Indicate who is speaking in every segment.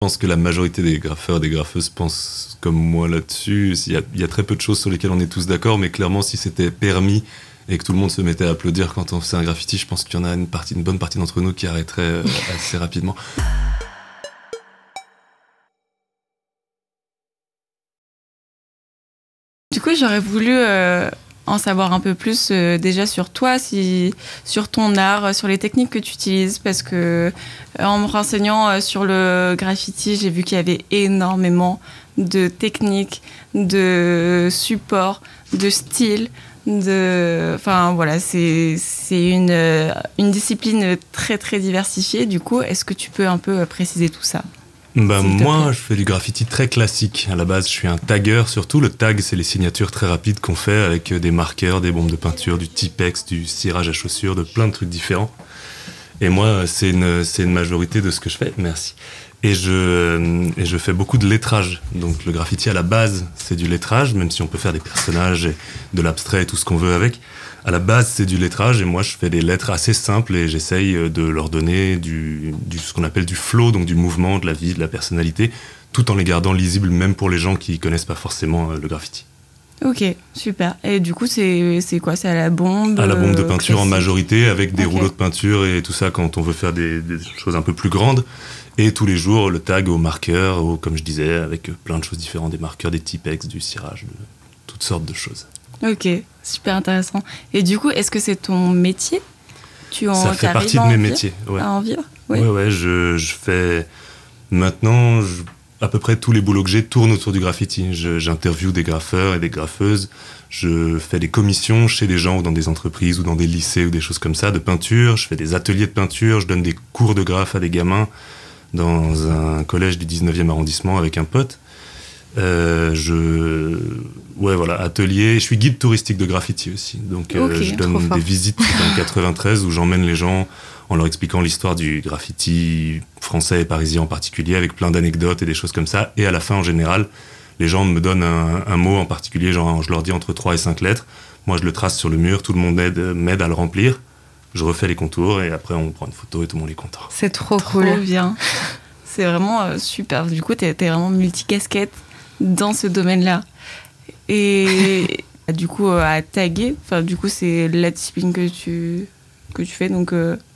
Speaker 1: Je pense que la majorité des graffeurs et des graffeuses pensent comme moi là-dessus. Il y a très peu de choses sur lesquelles on est tous d'accord, mais clairement, si c'était permis et que tout le monde se mettait à applaudir quand on faisait un graffiti, je pense qu'il y en a une bonne partie d'entre nous qui arrêterait assez rapidement.
Speaker 2: Du coup, j'aurais voulu en savoir un peu plus déjà sur toi, sur ton art, sur les techniques que tu utilises, parce que en me renseignant sur le graffiti, j'ai vu qu'il y avait énormément de techniques, de supports, de styles. Enfin voilà, c'est une discipline très très diversifiée. Du coup, est-ce que tu peux un peu préciser tout ça ?
Speaker 1: Moi, je fais du graffiti très classique. À la base, je suis un tagueur surtout. Le tag, c'est les signatures très rapides qu'on fait avec des marqueurs, des bombes de peinture, du Tipex, du cirage à chaussures, de plein de trucs différents. Et moi, c'est une majorité de ce que je fais. Merci. Et je fais beaucoup de lettrage. Donc le graffiti à la base, c'est du lettrage, même si on peut faire des personnages et de l'abstrait et tout ce qu'on veut avec. À la base, c'est du lettrage et moi, je fais des lettres assez simples et j'essaye de leur donner ce qu'on appelle du flow, donc du mouvement, de la vie, de la personnalité, tout en les gardant lisibles, même pour les gens qui connaissent pas forcément le graffiti.
Speaker 2: Ok, super. Et du coup, c'est quoi ? C'est à la bombe ?
Speaker 1: À la bombe de peinture
Speaker 2: classique.
Speaker 1: En majorité, avec des rouleaux de peinture et tout ça quand on veut faire des choses un peu plus grandes. Et tous les jours, le tag au marqueur, comme je disais, avec plein de choses différentes, des marqueurs, des Tipex, du cirage, toutes sortes de choses.
Speaker 2: Ok, super intéressant. Et du coup, est-ce que c'est ton métier ?
Speaker 1: Ça fait partie de mes métiers. Ouais.
Speaker 2: À en vivre ? Oui.
Speaker 1: Ouais, je fais maintenant à peu près tous les boulots que j'ai tournent autour du graffiti. J'interviewe des graffeurs et des graffeuses. Je fais des commissions chez des gens ou dans des entreprises ou dans des lycées ou des choses comme ça de peinture. Je fais des ateliers de peinture. Je donne des cours de graphe à des gamins dans un collège du 19e arrondissement avec un pote. Atelier. Je suis guide touristique de graffiti aussi. Donc, je donne des visites dans le 93 où j'emmène les gens en leur expliquant l'histoire du graffiti français et parisien en particulier, avec plein d'anecdotes et des choses comme ça. Et à la fin, en général, les gens me donnent un mot en particulier, genre je leur dis entre 3 et 5 lettres. Moi, je le trace sur le mur, tout le monde m'aide à le remplir. Je refais les contours et après, on prend une photo et tout le monde est content.
Speaker 2: C'est trop cool. Trop bien. C'est vraiment super. Du coup, t'es vraiment multicasquette dans ce domaine-là. Et du coup, à taguer, du coup, c'est la discipline que tu fais, donc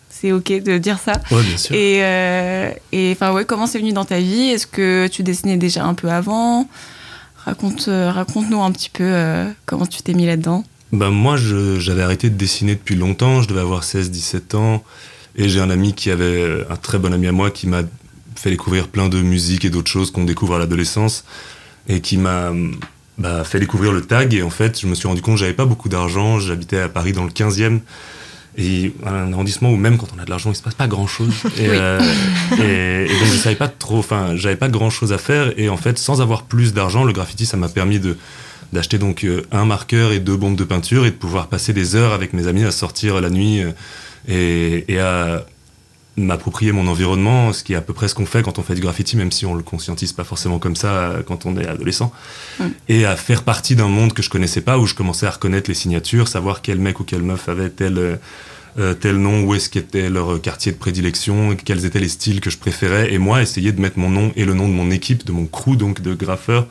Speaker 2: c'est ok de dire ça.
Speaker 1: Ouais, bien sûr.
Speaker 2: Et comment c'est venu dans ta vie ? Est-ce que tu dessinais déjà un peu avant ? Raconte-nous un petit peu comment tu t'es mis là-dedans.
Speaker 1: Moi, j'avais arrêté de dessiner depuis longtemps. Je devais avoir 16-17 ans. Et j'ai un ami un très bon ami à moi, qui m'a fait découvrir plein de musique et d'autres choses qu'on découvre à l'adolescence. Et qui m'a fait découvrir le tag. Et en fait, je me suis rendu compte que j'avais pas beaucoup d'argent. J'habitais à Paris dans le 15e. Et un arrondissement où même quand on a de l'argent, il se passe pas grand-chose. Et donc, je savais pas trop, j'avais pas grand-chose à faire. Et en fait, sans avoir plus d'argent, le graffiti, ça m'a permis d'acheter donc un marqueur et 2 bombes de peinture et de pouvoir passer des heures avec mes amis à sortir la nuit et à m'approprier mon environnement, ce qui est à peu près ce qu'on fait quand on fait du graffiti, même si on le conscientise pas forcément comme ça quand on est adolescent, et à faire partie d'un monde que je connaissais pas, où je commençais à reconnaître les signatures, savoir quel mec ou quelle meuf avait tel nom, où est-ce qu'était leur quartier de prédilection, quels étaient les styles que je préférais, et moi essayer de mettre mon nom et le nom de mon équipe, de mon crew donc de graffeurs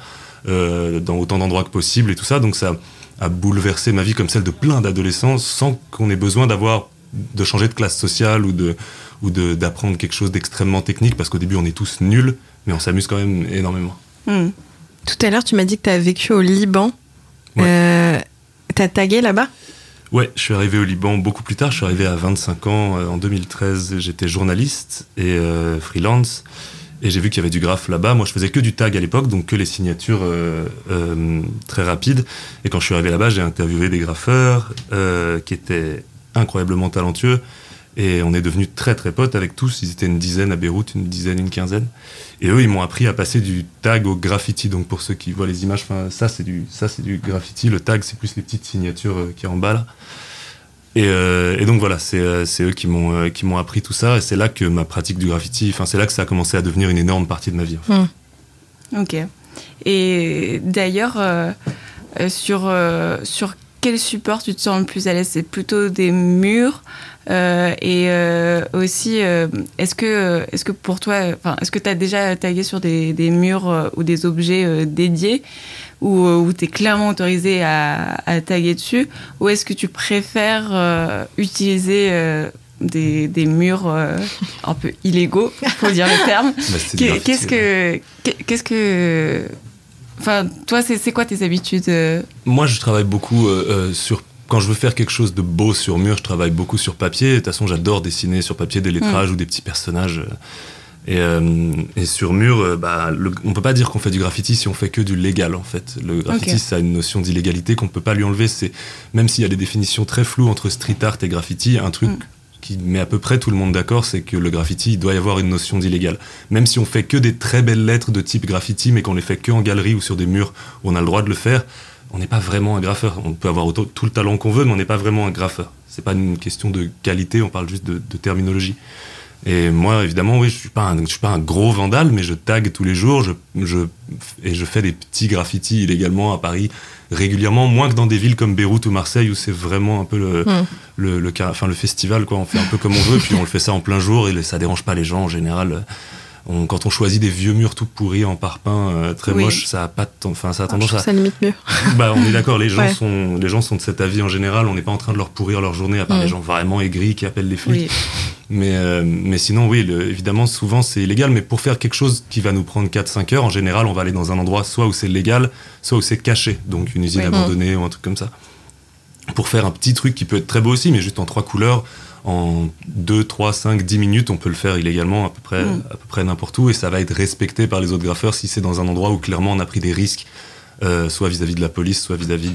Speaker 1: dans autant d'endroits que possible et tout ça. Donc ça a bouleversé ma vie comme celle de plein d'adolescents, sans qu'on ait besoin de changer de classe sociale ou d'apprendre quelque chose d'extrêmement technique, parce qu'au début on est tous nuls, mais on s'amuse quand même énormément.
Speaker 3: Tout à l'heure tu m'as dit que tu as vécu au Liban.
Speaker 1: Ouais.
Speaker 3: T'as tagué là-bas ?
Speaker 1: Ouais, je suis arrivé au Liban beaucoup plus tard. Je suis arrivé à 25 ans en 2013. J'étais journaliste et freelance, et j'ai vu qu'il y avait du graphe là-bas. Moi je faisais que du tag à l'époque, donc que les signatures très rapides. Et quand je suis arrivé là-bas, j'ai interviewé des graffeurs qui étaient incroyablement talentueux. Et on est devenus très très potes avec tous. Ils étaient une dizaine à Beyrouth, une quinzaine. Et eux, ils m'ont appris à passer du tag au graffiti. Donc pour ceux qui voient les images, ça c'est du graffiti. Le tag, c'est plus les petites signatures qui en bas là. Et donc voilà, c'est eux qui m'ont appris tout ça. Et c'est là que ma pratique du graffiti, c'est là que ça a commencé à devenir une énorme partie de ma vie. En fait.
Speaker 2: Ok. Et d'ailleurs, sur quel support tu te sens le plus à l'aise? C'est plutôt des murs aussi, est-ce que pour toi, est-ce que tu as déjà tagué sur des murs ou des objets dédiés où tu es clairement autorisé à taguer dessus, ou est-ce que tu préfères utiliser des murs un peu illégaux, faut dire le terme? Qu'est-ce que Enfin, toi, c'est quoi tes habitudes?
Speaker 1: Moi, je travaille beaucoup sur... Quand je veux faire quelque chose de beau sur mur, je travaille beaucoup sur papier. De toute façon, j'adore dessiner sur papier des lettrages ou des petits personnages. Et sur mur, on peut pas dire qu'on fait du graffiti si on fait que du légal, en fait. Le graffiti, ça a une notion d'illégalité qu'on peut pas lui enlever. Même s'il y a des définitions très floues entre street art et graffiti, un truc qui met à peu près tout le monde d'accord, c'est que le graffiti, il doit y avoir une notion d'illégal. Même si on fait que des très belles lettres de type graffiti, mais qu'on les fait que en galerie ou sur des murs où on a le droit de le faire, on n'est pas vraiment un graffeur. On peut avoir tout le talent qu'on veut, mais on n'est pas vraiment un graffeur. C'est pas une question de qualité, on parle juste de terminologie. Et moi, évidemment, oui, je suis pas un gros vandale, mais je tag tous les jours, et je fais des petits graffitis illégalement à Paris régulièrement, moins que dans des villes comme Beyrouth ou Marseille, où c'est vraiment un peu le festival, quoi. On fait un peu comme on veut, puis on le fait ça en plein jour, et ça dérange pas les gens en général. Quand on choisit des vieux murs tout pourris en parpaing très moches, ça a pas ça a tendance à...
Speaker 3: Ça limite mieux.
Speaker 1: On est d'accord, les gens sont de cet avis en général, on n'est pas en train de leur pourrir leur journée, à part les gens vraiment aigris qui appellent les flics. Mais sinon, oui, évidemment, souvent c'est illégal, mais pour faire quelque chose qui va nous prendre 4-5 heures, en général, on va aller dans un endroit soit où c'est légal, soit où c'est caché, donc une usine abandonnée ou un truc comme ça. Pour faire un petit truc qui peut être très beau aussi, mais juste en 3 couleurs, en 2, 3, 5, 10 minutes, on peut le faire illégalement à peu près n'importe où, et ça va être respecté par les autres graffeurs si c'est dans un endroit où clairement on a pris des risques, soit vis-à-vis de la police, soit vis-à-vis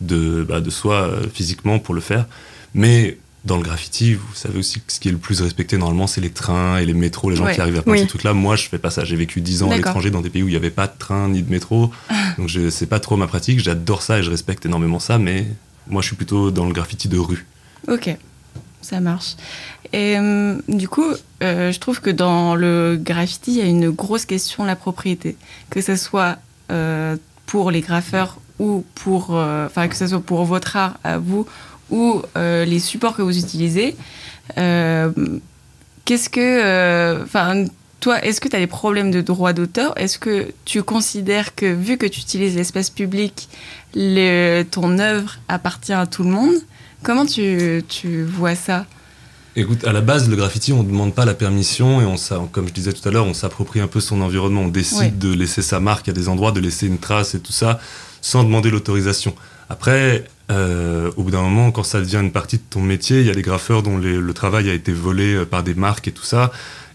Speaker 1: de soi physiquement pour le faire. Mais dans le graffiti, vous savez aussi que ce qui est le plus respecté normalement, c'est les trains et les métros, les gens qui arrivent à peindre ces trucs-là. Moi, je fais pas ça. J'ai vécu 10 ans à l'étranger dans des pays où il n'y avait pas de train ni de métro, donc c'est pas trop ma pratique. J'adore ça et je respecte énormément ça, mais moi, je suis plutôt dans le graffiti de rue.
Speaker 2: Ok. Ça marche. Et du coup, je trouve que dans le graffiti, il y a une grosse question, la propriété. Que ce soit pour les graffeurs ou que ce soit pour votre art à vous ou les supports que vous utilisez. Toi, est-ce que tu as des problèmes de droit d'auteur? Est-ce que tu considères que, vu que tu utilises l'espace public, ton œuvre appartient à tout le monde? Comment tu vois ça?
Speaker 1: Écoute, à la base, le graffiti, on ne demande pas la permission et comme je disais tout à l'heure, on s'approprie un peu son environnement. On décide de laisser sa marque à des endroits, de laisser une trace et tout ça, sans demander l'autorisation. Après, au bout d'un moment, quand ça devient une partie de ton métier, il y a des graffeurs dont le travail a été volé par des marques et tout ça,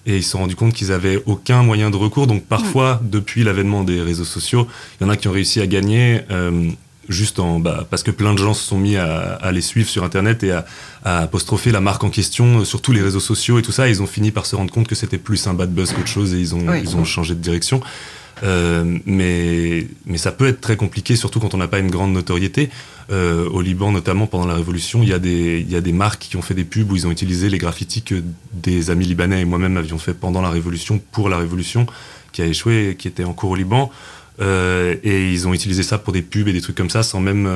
Speaker 1: et ils se sont rendus compte qu'ils n'avaient aucun moyen de recours. Donc parfois, depuis l'avènement des réseaux sociaux, il y en a qui ont réussi à gagner... juste parce que plein de gens se sont mis à les suivre sur Internet et à apostropher la marque en question sur tous les réseaux sociaux et tout ça. Ils ont fini par se rendre compte que c'était plus un bad buzz qu'autre chose et ils ont changé de direction. Mais ça peut être très compliqué, surtout quand on n'a pas une grande notoriété. Au Liban, notamment, pendant la Révolution, il y a des marques qui ont fait des pubs où ils ont utilisé les graffitis que des amis libanais et moi-même avions fait pendant la Révolution, pour la Révolution, qui a échoué et qui était en cours au Liban. Et ils ont utilisé ça pour des pubs et des trucs comme ça sans même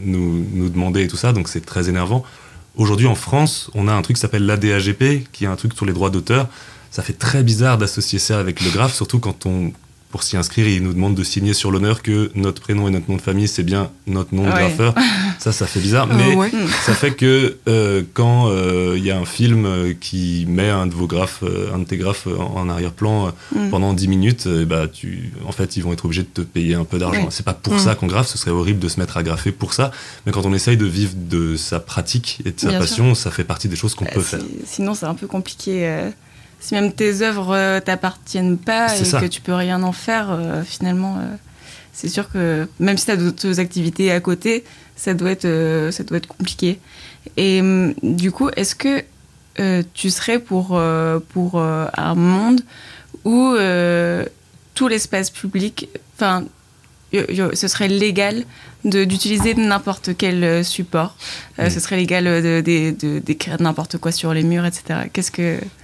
Speaker 1: nous demander et tout ça, donc c'est très énervant. Aujourd'hui en France, on a un truc qui s'appelle l'ADAGP, qui est un truc sur les droits d'auteur. Ça fait très bizarre d'associer ça avec le graphe, surtout quand pour s'y inscrire, ils nous demandent de signer sur l'honneur que notre prénom et notre nom de famille, c'est bien notre nom de graffeur. Ça fait bizarre, mais ça fait que quand il y a un film qui met un de tes graphes en arrière-plan pendant 10 minutes, en fait, ils vont être obligés de te payer un peu d'argent. C'est pas pour ça qu'on graffe, ce serait horrible de se mettre à graffer pour ça, mais quand on essaye de vivre de sa pratique et de sa passion, ça fait partie des choses qu'on peut faire.
Speaker 2: Sinon, c'est un peu compliqué. Si même tes œuvres t'appartiennent pas que tu peux rien en faire, finalement, c'est sûr que même si tu as d'autres activités à côté, ça doit être compliqué. Et du coup, est-ce que tu serais pour un monde où tout l'espace public, ce serait légal d'utiliser n'importe quel support, ce serait légal d'écrire n'importe quoi sur les murs, etc.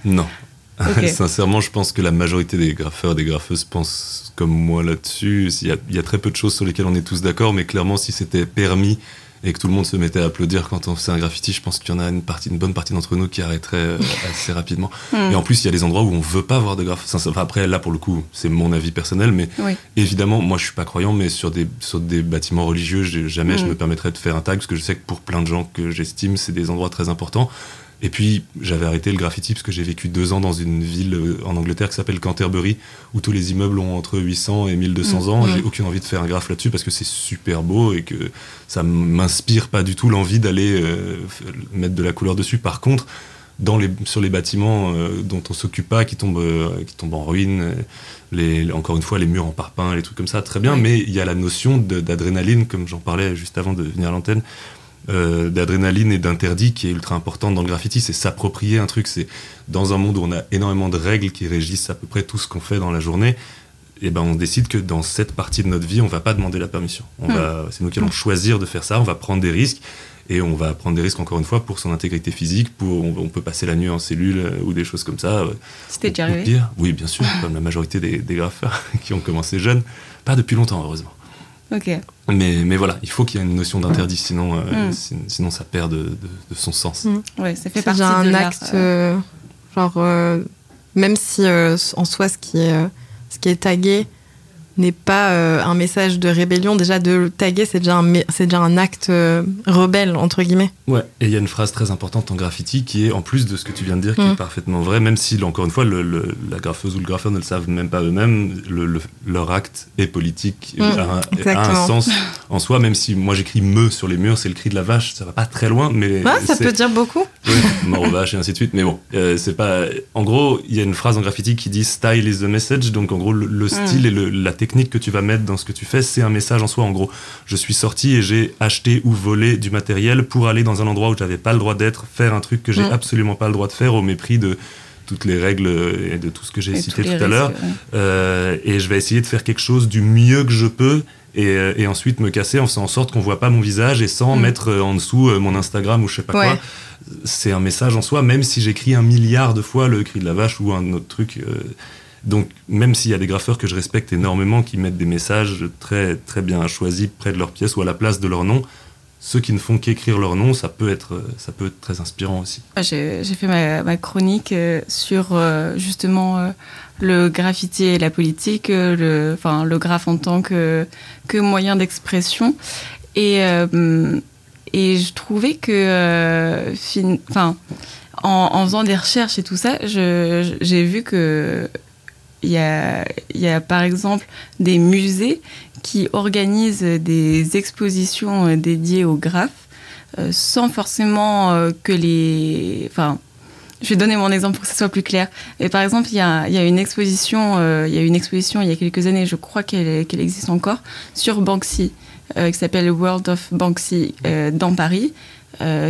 Speaker 1: Non.
Speaker 2: Okay.
Speaker 1: Sincèrement, je pense que la majorité des graffeurs et des graffeuses pensent comme moi là-dessus. Il y a très peu de choses sur lesquelles on est tous d'accord, mais clairement, si c'était permis et que tout le monde se mettait à applaudir quand on faisait un graffiti, je pense qu'il y en a une bonne partie d'entre nous qui arrêterait assez rapidement. Et en plus, il y a des endroits où on veut pas voir de graffiti. Après, là, pour le coup, c'est mon avis personnel, mais évidemment, moi, je suis pas croyant, mais sur des bâtiments religieux, jamais je me permettrais de faire un tag, parce que je sais que pour plein de gens que j'estime, c'est des endroits très importants. Et puis, j'avais arrêté le graffiti parce que j'ai vécu 2 ans dans une ville en Angleterre qui s'appelle Canterbury, où tous les immeubles ont entre 800 et 1200 ans. J'ai aucune envie de faire un graphe là-dessus parce que c'est super beau et que ça m'inspire pas du tout l'envie d'aller mettre de la couleur dessus. Par contre, sur les bâtiments dont on s'occupe pas, qui tombent en ruine, encore une fois, les murs en parpaing, les trucs comme ça, très bien. Mais il y a la notion d'adrénaline, comme j'en parlais juste avant de venir à l'antenne, d'adrénaline et d'interdit qui est ultra importante dans le graffiti. C'est s'approprier un truc. C'est dans un monde où on a énormément de règles qui régissent à peu près tout ce qu'on fait dans la journée, et ben on décide que dans cette partie de notre vie on va pas demander la permission. C'est nous qui allons choisir de faire ça. On va prendre des risques, et on va prendre des risques encore une fois pour son intégrité physique. On peut passer la nuit en cellule ou des choses comme ça.
Speaker 2: C'était déjà arrivé?
Speaker 1: Oui, bien sûr, comme la majorité des graffeurs qui ont commencé jeunes, pas depuis longtemps heureusement.
Speaker 2: Ok.
Speaker 1: Mais voilà, il faut qu'il y ait une notion d'interdit, sinon ça perd de son sens.
Speaker 2: Ouais, ça fait
Speaker 3: C'est
Speaker 2: partie
Speaker 3: déjà
Speaker 2: de
Speaker 3: un
Speaker 2: l'art.
Speaker 3: acte, même si en soi ce qui est tagué n'est pas un message de rébellion, déjà de le taguer c'est déjà un acte rebelle entre guillemets.
Speaker 1: Ouais, et il y a une phrase très importante en graffiti qui est, en plus de ce que tu viens de dire, qui est parfaitement vrai, même si, encore une fois, la graffeuse ou le graffeur ne le savent même pas eux-mêmes, leur acte est politique, a un sens en soi, même si moi j'écris me sur les murs, c'est le cri de la vache, ça va pas très loin, mais...
Speaker 3: ça peut dire beaucoup.
Speaker 1: Ouais, mort aux vaches et ainsi de suite, mais bon, c'est pas... En gros, il y a une phrase en graffiti qui dit « Style is the message », donc en gros, le style et la technique que tu vas mettre dans ce que tu fais, c'est un message en soi. En gros, je suis sorti et j'ai acheté ou volé du matériel pour aller dans un endroit où j'avais pas le droit d'être, faire un truc que j'ai absolument pas le droit de faire, au mépris de toutes les règles et de tout ce que j'ai cité tout à l'heure. Et je vais essayer de faire quelque chose du mieux que je peux, et ensuite me casser en faisant en sorte qu'on voit pas mon visage, et sans mettre en dessous mon Instagram ou je sais pas quoi. C'est un message en soi, même si j'écris 1 milliard de fois le cri de la vache ou un autre truc. Donc, même s'il y a des graffeurs que je respecte énormément qui mettent des messages très, très bien choisis près de leur pièce ou à la place de leur nom, ceux qui ne font qu'écrire leur nom, ça peut être très inspirant aussi.
Speaker 2: J'ai fait ma chronique sur justement le graffiti et la politique, le graphe en tant que moyen d'expression. Et je trouvais que, en faisant des recherches et tout ça, j'ai vu que il y a par exemple des musées qui organisent des expositions dédiées au graphe sans forcément que les... Enfin, je vais donner mon exemple pour que ça soit plus clair. Et par exemple, il y a une exposition il y a quelques années, je crois qu'elle existe encore, sur Banksy, qui s'appelle World of Banksy dans Paris.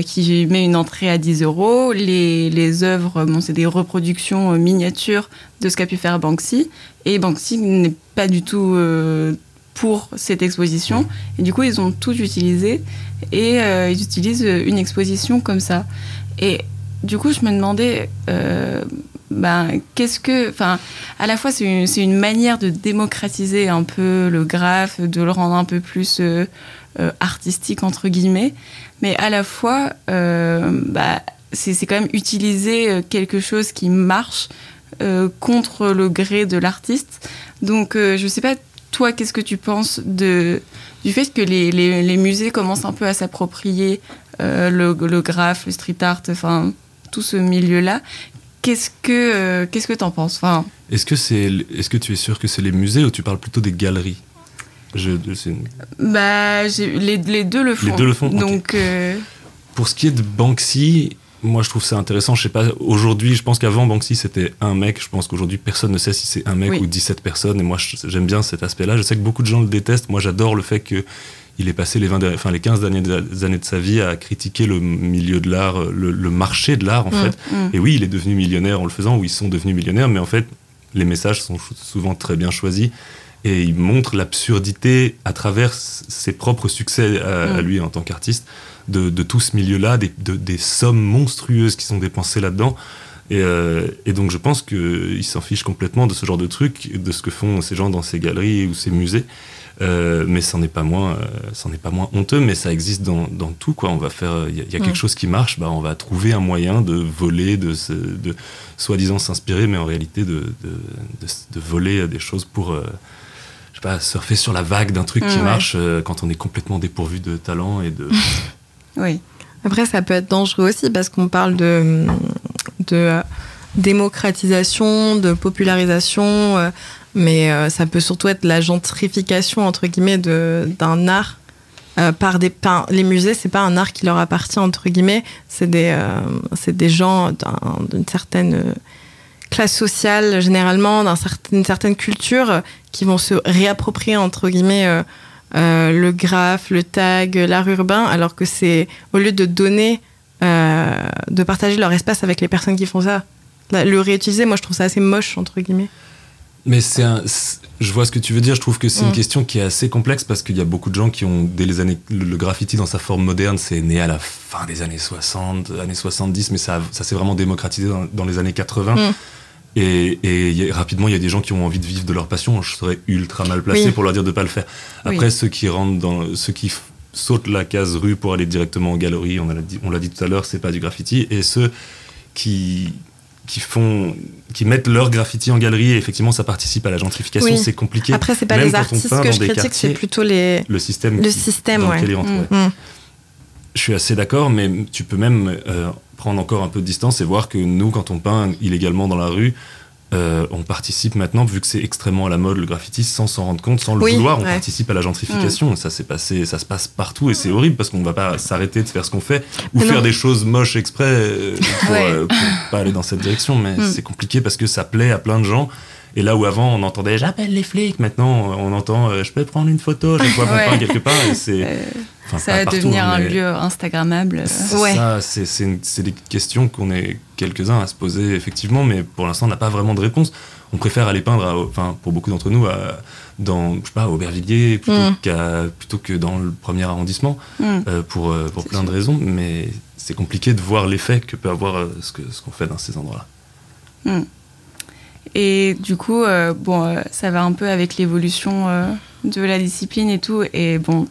Speaker 2: Qui met une entrée à 10 €. Les œuvres, c'est des reproductions miniatures de ce qu'a pu faire Banksy. Et Banksy n'est pas du tout pour cette exposition. Et du coup, ils ont tout utilisé. Et ils utilisent une exposition comme ça. Et du coup, je me demandais... qu'est-ce que... Enfin, à la fois, c'est une manière de démocratiser un peu le graphe, de le rendre un peu plus... artistique entre guillemets, mais à la fois c'est quand même utiliser quelque chose qui marche contre le gré de l'artiste. Donc je sais pas, toi, qu'est-ce que tu penses du fait que les musées commencent un peu à s'approprier le graphe, le street art, enfin tout ce milieu-là. Qu'est-ce que t'en penses?
Speaker 1: Est-ce que tu es sûr que c'est les musées ou tu parles plutôt des galeries? Les
Speaker 2: deux le font.
Speaker 1: Les deux le font.
Speaker 2: Donc,
Speaker 1: okay. Pour ce qui est de Banksy, moi je trouve ça intéressant. Je sais pas, aujourd'hui, je pense qu'avant Banksy c'était un mec. Je pense qu'aujourd'hui personne ne sait si c'est un mec ou 17 personnes. Et moi j'aime bien cet aspect-là. Je sais que beaucoup de gens le détestent. Moi j'adore le fait qu'il ait passé les 15 années de sa vie à critiquer le milieu de l'art, le marché de l'art en fait. Et oui, il est devenu millionnaire en le faisant, ou ils sont devenus millionnaires, mais en fait les messages sont souvent très bien choisis. Et il montre l'absurdité à travers ses propres succès à lui en tant qu'artiste de tout ce milieu-là, des sommes monstrueuses qui sont dépensées là-dedans. Et donc je pense qu'ils s'en fichent complètement de ce genre de truc, de ce que font ces gens dans ces galeries ou ces musées. Mais c'en est pas moins honteux, mais ça existe dans tout, quoi. On va faire, il y a quelque chose qui marche, on va trouver un moyen de voler, de soi-disant s'inspirer, mais en réalité de voler des choses pour je sais pas, surfer sur la vague d'un truc qui marche quand on est complètement dépourvu de talent et de.
Speaker 2: Oui.
Speaker 3: Après, ça peut être dangereux aussi parce qu'on parle de démocratisation, de popularisation, mais ça peut surtout être la gentrification, entre guillemets, d'un art par les musées. C'est pas un art qui leur appartient, entre guillemets. C'est des gens d'une certaine classe sociale, généralement, d'une certaine culture, qui vont se réapproprier, entre guillemets, le graphe, le tag, l'art urbain, alors que c'est, au lieu de donner, de partager leur espace avec les personnes qui font ça, le réutiliser, moi je trouve ça assez moche, entre guillemets.
Speaker 1: Mais je vois ce que tu veux dire, je trouve que c'est une question qui est assez complexe parce qu'il y a beaucoup de gens qui ont, dès les années, le graffiti dans sa forme moderne, c'est né à la fin des années 60, années 70, mais ça s'est vraiment démocratisé dans les années 80. Et rapidement, il y a des gens qui ont envie de vivre de leur passion. Je serais ultra mal placé pour leur dire de pas le faire. Après, ceux qui sautent la case rue pour aller directement en galerie, on l'a dit tout à l'heure, c'est pas du graffiti. Et ceux qui mettent leur graffiti en galerie, et effectivement, ça participe à la gentrification. C'est compliqué.
Speaker 3: Après, c'est pas
Speaker 1: même
Speaker 3: les artistes que je critique, c'est plutôt le système
Speaker 1: dans lequel ils rentrent. Je suis assez d'accord, mais tu peux même prendre encore un peu de distance et voir que nous, quand on peint illégalement dans la rue, on participe maintenant, vu que c'est extrêmement à la mode le graffiti, sans s'en rendre compte, sans le vouloir, on participe à la gentrification. Ça se passe partout et c'est horrible parce qu'on ne va pas s'arrêter de faire ce qu'on fait ou faire des choses moches exprès pour pas aller dans cette direction. Mais c'est compliqué parce que ça plaît à plein de gens. Et là où avant on entendait j'appelle les flics, maintenant on entend je peux prendre une photo, je vois mon pain quelque part. Et
Speaker 2: ça va devenir un lieu Instagrammable.
Speaker 1: C'est des questions qu'on est quelques-uns à se poser effectivement, mais pour l'instant on n'a pas vraiment de réponse. On préfère aller peindre, pour beaucoup d'entre nous, dans, je sais pas, Aubervilliers plutôt que dans le premier arrondissement, pour plein de raisons. Mais c'est compliqué de voir l'effet que peut avoir ce qu'on fait dans ces endroits-là.
Speaker 2: Et du coup, ça va un peu avec l'évolution de la discipline et tout. Et bon,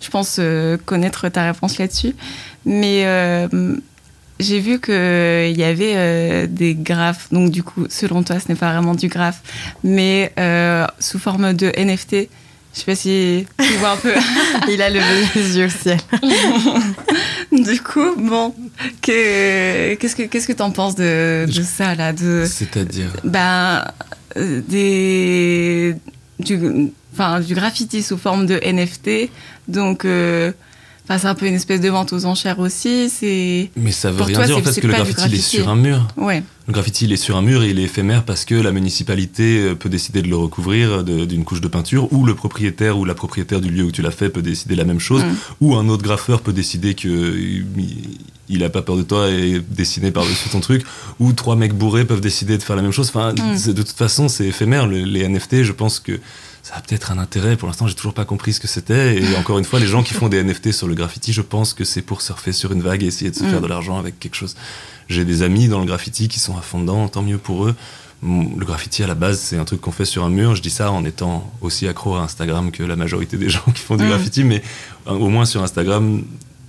Speaker 2: je pense connaître ta réponse là-dessus. Mais j'ai vu qu'il y avait des graphes. Donc du coup, selon toi, ce n'est pas vraiment du graphe, mais sous forme de NFT. Je sais pas si tu vois un peu.
Speaker 3: Il a levé les yeux au ciel.
Speaker 2: Du coup, bon, qu'est-ce que t'en penses de ça là,
Speaker 1: c'est-à-dire
Speaker 2: du graffiti sous forme de NFT. Donc, c'est un peu une espèce de vente aux enchères aussi.
Speaker 1: Mais ça veut rien dire en fait, parce que le graffiti il est sur un mur.
Speaker 2: Ouais.
Speaker 1: Le graffiti il est sur un mur et il est éphémère parce que la municipalité peut décider de le recouvrir d'une couche de peinture, ou le propriétaire ou la propriétaire du lieu où tu l'as fait peut décider la même chose, ou un autre graffeur peut décider qu'il a pas peur de toi et dessiner par-dessus ton truc, ou 3 mecs bourrés peuvent décider de faire la même chose. De toute façon c'est éphémère. Les NFT, je pense que ça a peut-être un intérêt. Pour l'instant, j'ai toujours pas compris ce que c'était. Et encore une fois, les gens qui font des NFT sur le graffiti, je pense que c'est pour surfer sur une vague et essayer de se faire de l'argent avec quelque chose. J'ai des amis dans le graffiti qui sont à fond dedans, tant mieux pour eux. Le graffiti, à la base, c'est un truc qu'on fait sur un mur. Je dis ça en étant aussi accro à Instagram que la majorité des gens qui font du graffiti. Mais au moins sur Instagram,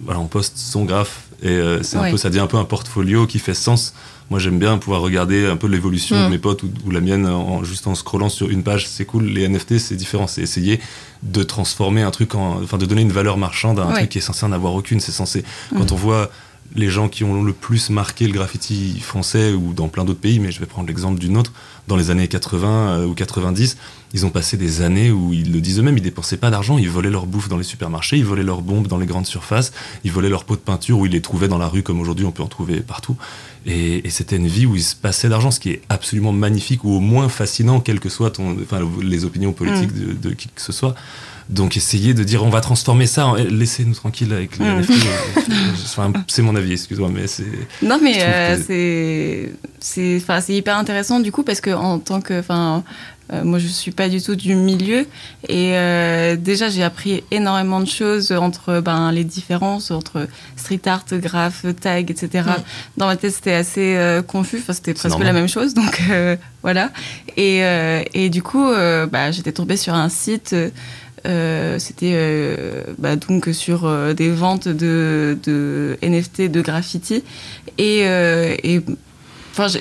Speaker 1: on poste son graphe. Et ça devient un peu un portfolio qui fait sens. Moi, j'aime bien pouvoir regarder un peu l'évolution de mes potes ou la mienne juste en scrollant sur une page. C'est cool. Les NFT, c'est différent. C'est essayer de transformer un truc de donner une valeur marchande à un truc qui est censé en avoir aucune. C'est censé. Quand on voit les gens qui ont le plus marqué le graffiti français ou dans plein d'autres pays, mais je vais prendre l'exemple d'une autre, dans les années 80 ou 90, ils ont passé des années où ils le disent eux-mêmes, ils dépensaient pas d'argent, ils volaient leur bouffe dans les supermarchés, ils volaient leurs bombes dans les grandes surfaces, ils volaient leurs pots de peinture où ils les trouvaient dans la rue comme aujourd'hui on peut en trouver partout. Et c'était une vie où il se passait d'argent, ce qui est absolument magnifique ou au moins fascinant, quelles que soient les opinions politiques de qui que ce soit. Donc essayer de dire on va transformer ça, laissez-nous tranquilles avec les NFT. C'est mon avis, excuse-moi, mais c'est.
Speaker 2: Non mais c'est hyper intéressant du coup parce que en tant que... moi, je suis pas du tout du milieu. Et déjà, j'ai appris énormément de choses entre les différences entre street art, graph, tag, etc. Dans ma tête, c'était assez confus. Enfin, c'était presque la même chose. Donc, voilà. Et du coup, j'étais tombée sur un site... c'était donc sur des ventes de NFT, de graffiti. Et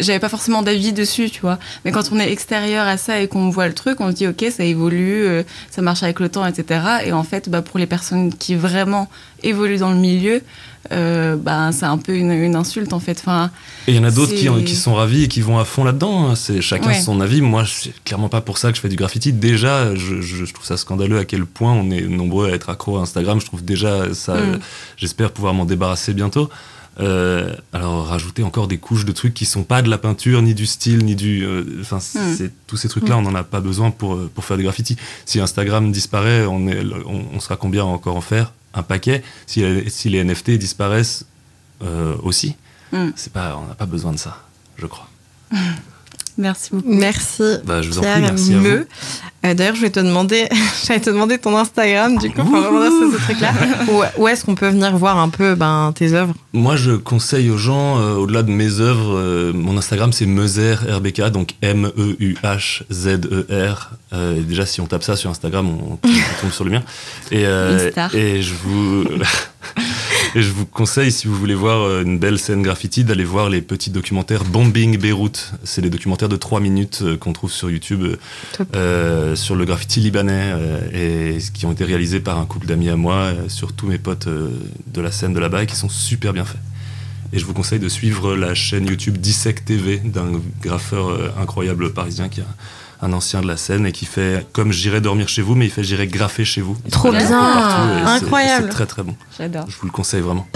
Speaker 2: j'avais pas forcément d'avis dessus, tu vois. Mais quand on est extérieur à ça et qu'on voit le truc, on se dit, ok, ça évolue, ça marche avec le temps, etc. Et en fait, pour les personnes qui vraiment évoluent dans le milieu, c'est un peu une insulte, en fait.
Speaker 1: Et il y en a d'autres qui sont ravis et qui vont à fond là-dedans. C'est chacun son avis. Moi, c'est clairement pas pour ça que je fais du graffiti. Déjà, je trouve ça scandaleux à quel point on est nombreux à être accro à Instagram. Je trouve déjà ça... J'espère pouvoir m'en débarrasser bientôt. Alors rajouter encore des couches de trucs qui sont pas de la peinture ni du style ni du tous ces trucs là on en a pas besoin pour faire du graffiti. Si Instagram disparaît, on sera combien encore en faire un paquet. Si les NFT disparaissent aussi, c'est pas, on n'a pas besoin de ça, je crois.
Speaker 2: Merci beaucoup.
Speaker 3: Merci.
Speaker 1: Je vous en prie, merci à vous.
Speaker 3: D'ailleurs, j'allais te demander ton Instagram, du coup, pour revenir sur ce truc-là. Où est-ce qu'on peut venir voir un peu tes œuvres ?
Speaker 1: Moi, je conseille aux gens, au-delà de mes œuvres, mon Instagram, c'est Meuzer RBK, donc MEUHZER. Déjà, si on tape ça sur Instagram, on tombe sur le mien. Et je vous conseille, si vous voulez voir une belle scène graffiti, d'aller voir les petits documentaires Bombing Beyrouth. C'est des documentaires de 3 minutes qu'on trouve sur YouTube sur le graffiti libanais et qui ont été réalisés par un couple d'amis à moi, sur tous mes potes de la scène de là-bas, et qui sont super bien faits. Et je vous conseille de suivre la chaîne YouTube Dissect TV d'un graffeur incroyable parisien qui a un ancien de la scène et qui fait comme J'irai dormir chez vous, mais il fait J'irai graffer chez vous.
Speaker 3: Trop bien, incroyable.
Speaker 1: C'est très très bon.
Speaker 2: J'adore.
Speaker 1: Je vous le conseille vraiment.